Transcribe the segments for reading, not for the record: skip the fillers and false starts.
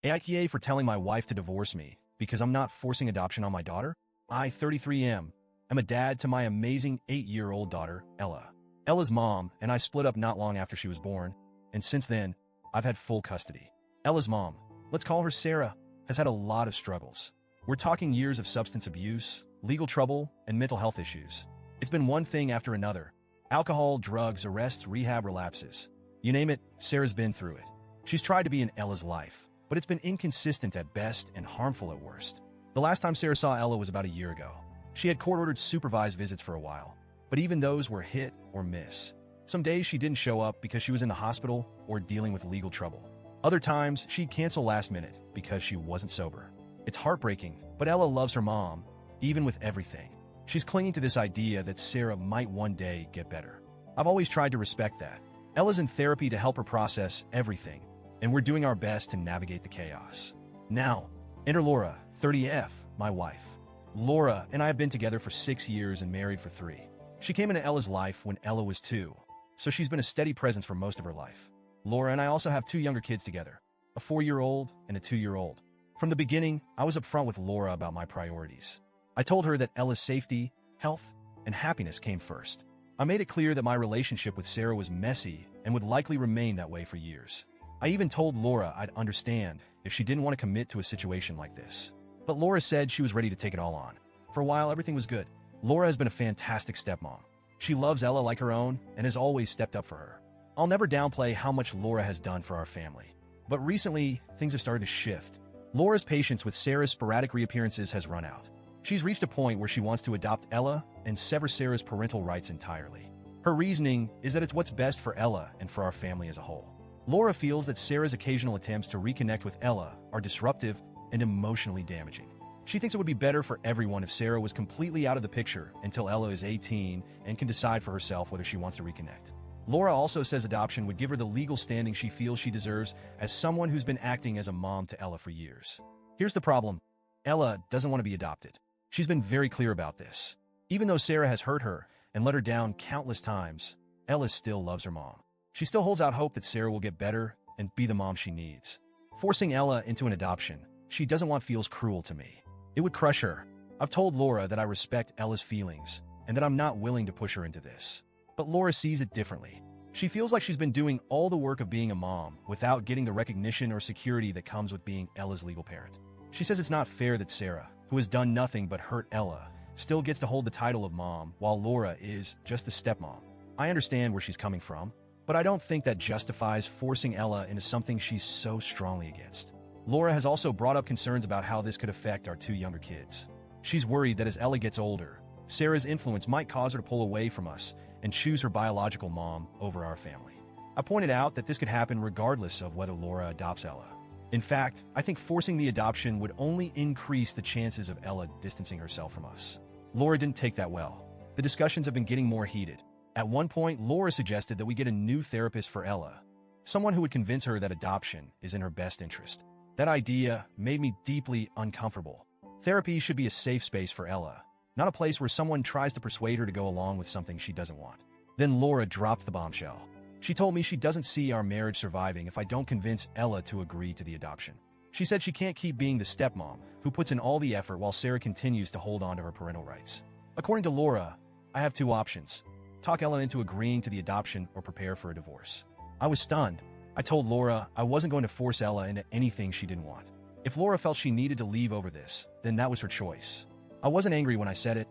AITA for telling my wife to divorce me because I'm not forcing adoption on my daughter? I, 33 am a dad to my amazing 8-year-old daughter, Ella. Ella's mom and I split up not long after she was born, and since then, I've had full custody. Ella's mom, let's call her Sarah, has had a lot of struggles. We're talking years of substance abuse, legal trouble, and mental health issues. It's been one thing after another. Alcohol, drugs, arrests, rehab, relapses. You name it, Sarah's been through it. She's tried to be in Ella's life, but it's been inconsistent at best and harmful at worst. The last time Sarah saw Ella was about a year ago. She had court-ordered supervised visits for a while, but even those were hit or miss. Some days she didn't show up because she was in the hospital or dealing with legal trouble. Other times, she'd cancel last minute because she wasn't sober. It's heartbreaking, but Ella loves her mom, even with everything. She's clinging to this idea that Sarah might one day get better. I've always tried to respect that. Ella's in therapy to help her process everything, and we're doing our best to navigate the chaos. Now, enter Laura, 30F, my wife. Laura and I have been together for 6 years and married for 3. She came into Ella's life when Ella was 2, so she's been a steady presence for most of her life. Laura and I also have 2 younger kids together, a 4-year-old and a 2-year-old. From the beginning, I was upfront with Laura about my priorities. I told her that Ella's safety, health, and happiness came first. I made it clear that my relationship with Sarah was messy and would likely remain that way for years. I even told Laura I'd understand if she didn't want to commit to a situation like this. But Laura said she was ready to take it all on. For a while, everything was good. Laura has been a fantastic stepmom. She loves Ella like her own and has always stepped up for her. I'll never downplay how much Laura has done for our family. But recently, things have started to shift. Laura's patience with Sarah's sporadic reappearances has run out. She's reached a point where she wants to adopt Ella and sever Sarah's parental rights entirely. Her reasoning is that it's what's best for Ella and for our family as a whole. Laura feels that Sarah's occasional attempts to reconnect with Ella are disruptive and emotionally damaging. She thinks it would be better for everyone if Sarah was completely out of the picture until Ella is 18 and can decide for herself whether she wants to reconnect. Laura also says adoption would give her the legal standing she feels she deserves as someone who's been acting as a mom to Ella for years. Here's the problem. Ella doesn't want to be adopted. She's been very clear about this. Even though Sarah has hurt her and let her down countless times, Ella still loves her mom. She still holds out hope that Sarah will get better and be the mom she needs. Forcing Ella into an adoption she doesn't want feels cruel to me. It would crush her. I've told Laura that I respect Ella's feelings and that I'm not willing to push her into this. But Laura sees it differently. She feels like she's been doing all the work of being a mom without getting the recognition or security that comes with being Ella's legal parent. She says it's not fair that Sarah, who has done nothing but hurt Ella, still gets to hold the title of mom while Laura is just the stepmom. I understand where she's coming from, but I don't think that justifies forcing Ella into something she's so strongly against. Laura has also brought up concerns about how this could affect our 2 younger kids. She's worried that as Ella gets older, Sarah's influence might cause her to pull away from us and choose her biological mom over our family. I pointed out that this could happen regardless of whether Laura adopts Ella. In fact, I think forcing the adoption would only increase the chances of Ella distancing herself from us. Laura didn't take that well. The discussions have been getting more heated. At one point, Laura suggested that we get a new therapist for Ella, someone who would convince her that adoption is in her best interest. That idea made me deeply uncomfortable. Therapy should be a safe space for Ella, not a place where someone tries to persuade her to go along with something she doesn't want. Then Laura dropped the bombshell. She told me she doesn't see our marriage surviving if I don't convince Ella to agree to the adoption. She said she can't keep being the stepmom who puts in all the effort while Sarah continues to hold on to her parental rights. According to Laura, I have 2 options: talk Ella into agreeing to the adoption or prepare for a divorce. I was stunned. I told Laura I wasn't going to force Ella into anything she didn't want. If Laura felt she needed to leave over this, then that was her choice. I wasn't angry when I said it.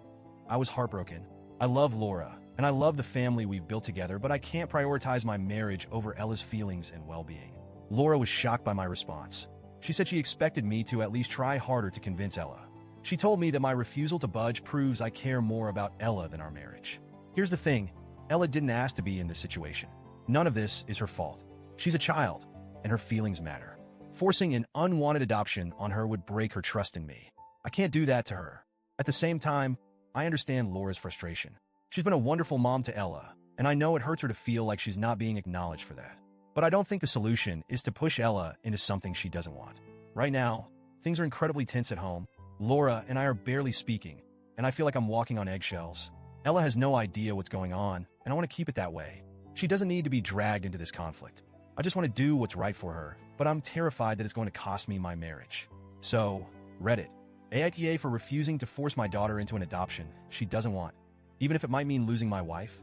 I was heartbroken. I love Laura, and I love the family we've built together, but I can't prioritize my marriage over Ella's feelings and well-being. Laura was shocked by my response. She said she expected me to at least try harder to convince Ella. She told me that my refusal to budge proves I care more about Ella than our marriage. Here's the thing. Ella didn't ask to be in this situation. None of this is her fault. She's a child, and her feelings matter. Forcing an unwanted adoption on her would break her trust in me. I can't do that to her. At the same time, I understand Laura's frustration. She's been a wonderful mom to Ella, and I know it hurts her to feel like she's not being acknowledged for that. But I don't think the solution is to push Ella into something she doesn't want. Right now, things are incredibly tense at home. Laura and I are barely speaking, and I feel like I'm walking on eggshells. Ella has no idea what's going on, and I want to keep it that way. She doesn't need to be dragged into this conflict. I just want to do what's right for her but I'm terrified that it's going to cost me my marriage. So, Reddit. AITA for refusing to force my daughter into an adoption she doesn't want, even if it might mean losing my wife.